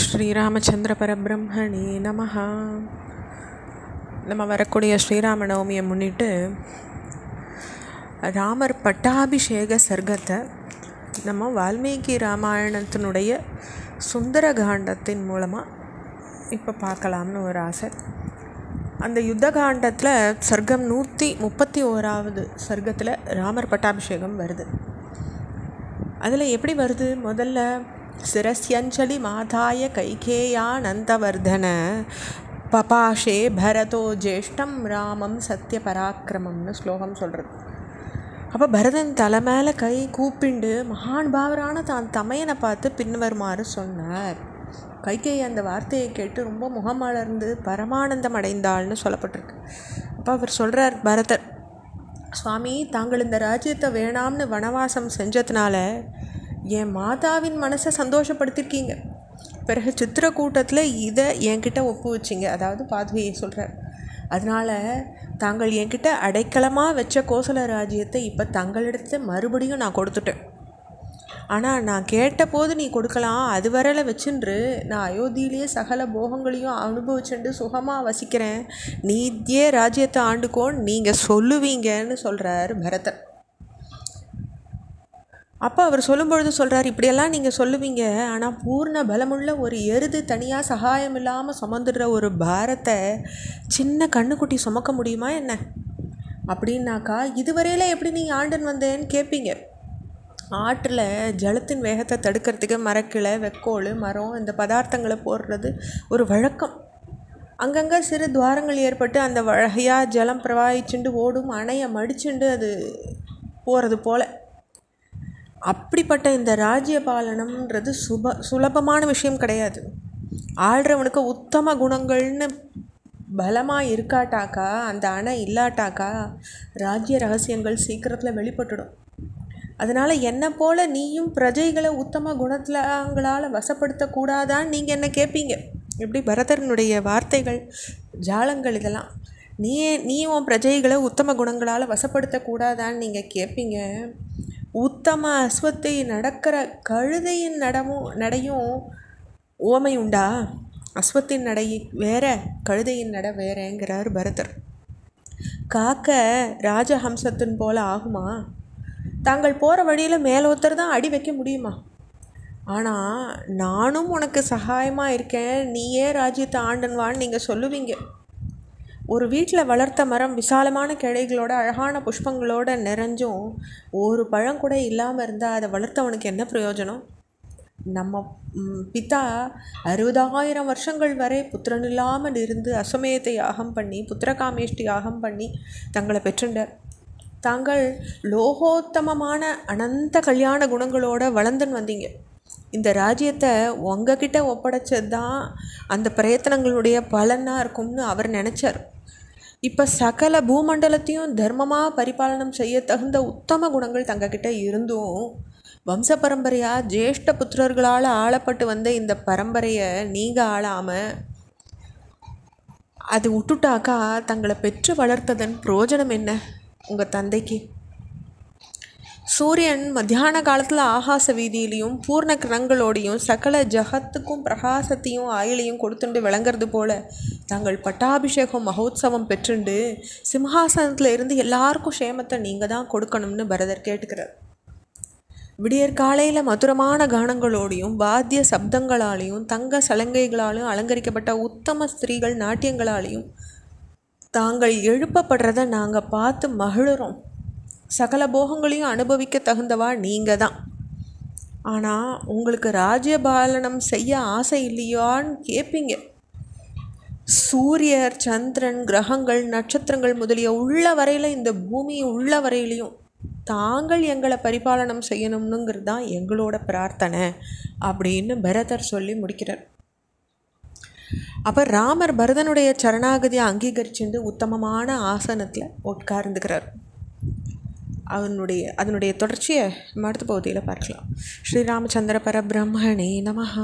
ஸ்ரீராமச்சந்திர பரபிரம்மணே நமஹ. நம்ம வரக்கூடிய ஸ்ரீராம நவமியை முன்னிட்டு ராமர் பட்டாபிஷேக சர்க்கத்தை நம்ம வால்மீகி ராமாயணத்தினுடைய சுந்தர காண்டத்தின் மூலமாக இப்போ பார்க்கலாம்னு ஒரு ஆசை. அந்த யுத்த காண்டத்தில் சர்க்கம் 131வது சர்க்கத்தில் ராமர் பட்டாபிஷேகம் வருது. அதில் எப்படி வருது? முதல்ல சிரஸ்யஞ்சலி மாதாய கைகேயா நந்தவர்தன பபாஷே பரதோ ஜேஷ்டம் ராமம் சத்ய பராக்கிரமம்னு ஸ்லோகம் சொல்கிறது. அப்போ பரதன் தலை மேலே கை கூப்பிண்டு மகான் பாவரான தான் தமையனை பார்த்து பின்வருமாறு சொன்னார். கைகேயி அந்த வார்த்தையை கேட்டு ரொம்ப முகமலர்ந்து பரமானந்தம் அடைந்தாள்னு சொல்லப்பட்டிருக்கு. அப்போ அவர் சொல்கிறார், பரதர், சுவாமி, தாங்கள் இந்த ராஜ்யத்தை வேணாம்னு வனவாசம் செஞ்சதுனால என் மாதாவின் மனசை சந்தோஷப்படுத்திருக்கீங்க. பிறகு சித்திரக்கூட்டத்தில் இதை என்கிட்ட ஒப்பு வச்சிங்க, அதாவது பாதுகையை சொல்கிறார். அதனால் தாங்கள் என்கிட்ட அடைக்கலமாக வச்ச கோசல ராஜ்யத்தை இப்போ தங்களிடத்தை மறுபடியும் நான் கொடுத்துட்டேன். ஆனால் நான் கேட்ட போது நீ கொடுக்கலாம், அது வரல வச்சுன்று நான் அயோத்தியிலேயே சகல போகங்களையும் அனுபவிச்சுட்டு சுகமாக வசிக்கிறேன், நீதியே ராஜ்யத்தை ஆண்டுக்கோன்னு நீங்கள் சொல்லுவீங்கன்னு சொல்கிறார் பரதர். அப்போ அவர் சொல்லும்பொழுது சொல்கிறார், இப்படியெல்லாம் நீங்கள் சொல்லுவீங்க, ஆனால் பூர்ண பலமுள்ள ஒரு எருது தனியாக சகாயம் இல்லாமல் சுமந்துடுற ஒரு பாரத்தை சின்ன கண்ணுக்குட்டி சுமக்க முடியுமா என்ன? அப்படின்னாக்கா இதுவரையில் எப்படி நீ ஆண்டுன்னு வந்தேன்னு கேட்பீங்க. ஆற்றில் ஜலத்தின் வேகத்தை தடுக்கிறதுக்கு மரக்கிளை, வெக்கோல், மரம் இந்த பதார்த்தங்களை போடுறது ஒரு வழக்கம். அங்கங்கே சிறு துவாரங்கள் ஏற்பட்டு அந்த வழியாக ஜலம் பிரவாகிச்சுண்டு ஓடும், அணையை மடிச்சுண்டு அது போகிறது போல். அப்படிப்பட்ட இந்த ராஜ்ய பாலனம்ன்றது சுலபமான விஷயம் கிடையாது. ஆள்றவனுக்கு உத்தம குணங்கள்னு பலமாக இருக்காட்டாக்கா, அந்த அணை இல்லாட்டாக்கா ராஜ்ய ரகசியங்கள் சீக்கிரத்தில் வெளிப்பட்டுடும். அதனால் என்னை போல் நீயும் பிரஜைகளை உத்தம குணங்களால் வசப்படுத்தக்கூடாதான்னு நீங்கள் என்ன கேட்பீங்க. இப்படி பரதனுடைய வார்த்தைகள் ஜாலங்கள் இதெல்லாம். நீ உன் பிரஜைகளை உத்தம குணங்களால் வசப்படுத்தக்கூடாதான்னு நீங்கள் கேட்பீங்க. உத்தம அஸ்வத்தை நடக்கிற கழுதையின் நடையும் ஓமை உண்டா? அஸ்வத்தின் நடை வேற, கழுதையின் நடை வேறேங்கிறார் பரதர். காக்க ராஜஹம்சத்தின் போல் ஆகுமா? தாங்கள் போகிற வழியில் மேலோத்தர் தான் அடி வைக்க முடியுமா? ஆனால் நானும் உனக்கு சகாயமாக இருக்கேன், நீயே ராஜ்யத்தை ஆண்டன்வான்னு நீங்கள் சொல்லுவீங்க. ஒரு வீட்டில் வளர்த்த மரம் விசாலமான கிளைகளோட அழகான புஷ்பங்களோட நிறைஞ்சும் ஒரு பழம் கூட இல்லாமல் இருந்தால் அதை வளர்த்தவனுக்கு என்ன பிரயோஜனம்? நம்ம பிதா 60,000 வருஷங்கள் வரை புத்திரன் இல்லாமல் இருந்து அஸ்வமேதத்தை யாகம் பண்ணி புத்திரகாமேஷ்டி யாகம் பண்ணி தங்களை பெற்றுண்டார். தாங்கள் லோகோத்தமமான அனந்த கல்யாண குணங்களோட வளர்ந்துன்னு வந்தீங்க. இந்த ராஜ்யத்தை உங்ககிட்ட ஒப்படைச்சது தான் அந்த பிரயத்தனங்களுடைய பலனாக இருக்கும்னு அவர் நினச்சார். இப்போ சகல பூமண்டலத்தையும் தர்மமாக பரிபாலனம் செய்ய தகுந்த உத்தம குணங்கள் தங்கக்கிட்ட இருந்தும் வம்ச பரம்பரையாக ஜேஷ்ட புத்திரர்களால் ஆளப்பட்டு வந்த இந்த பரம்பரையை நீங்கள் ஆளாமல் அது விட்டுட்டாக்கா தங்களை பெற்று வளர்த்ததன் பிரயோஜனம் என்ன உங்கள் தந்தைக்கு? சூரியன் மத்தியான காலத்தில் ஆகாச வீதியிலையும் பூர்ண கிரணங்களோடையும் சகல ஜகத்துக்கும் பிரகாசத்தையும் ஆயிலையும் கொடுத்துண்டு விளங்கிறது போல் தாங்கள் பட்டாபிஷேகம் மகோத்சவம் பெற்றுண்டு சிம்ஹாசனத்தில் இருந்து எல்லாருக்கும் க்ஷேமத்தை நீங்கள் தான் கொடுக்கணும்னு பரதர் கேட்டுக்கிறார். விடியற் காலையில் மதுரமான கானங்களோடையும் வாத்திய சப்தங்களாலேயும் தங்க சலங்கைகளாலும் அலங்கரிக்கப்பட்ட உத்தம ஸ்திரீகள் நாட்டியங்களாலேயும் தாங்கள் எழுப்பப்படுறத நாங்கள் பார்த்து மகிழுறோம். சகல போகங்களையும் அனுபவிக்க தகுந்தவா நீங்கள் தான். ஆனால் உங்களுக்கு ராஜ்யபாலனம் செய்ய ஆசை இல்லையான்னு கேட்பீங்க. சூரியர், சந்திரன், கிரகங்கள், நட்சத்திரங்கள் முதலிய உள்ள வரையில் இந்த பூமி உள்ள வரையிலையும் தாங்கள் எங்களை பரிபாலனம் செய்யணும்னுங்கிறது தான் எங்களோட பிரார்த்தனை அப்படின்னு பரதர் சொல்லி முடிக்கிறார். அப்போ ராமர் பரதனுடைய சரணாகதியை அங்கீகரிச்சுட்டு உத்தமமான ஆசனத்தில் உட்கார்ந்துக்கிறார். அதனுடைய தொடர்ச்சியை அடுத்த பகுதியில் பார்க்கலாம். ஸ்ரீராமச்சந்திர பரபிரம்மணே நமஹ.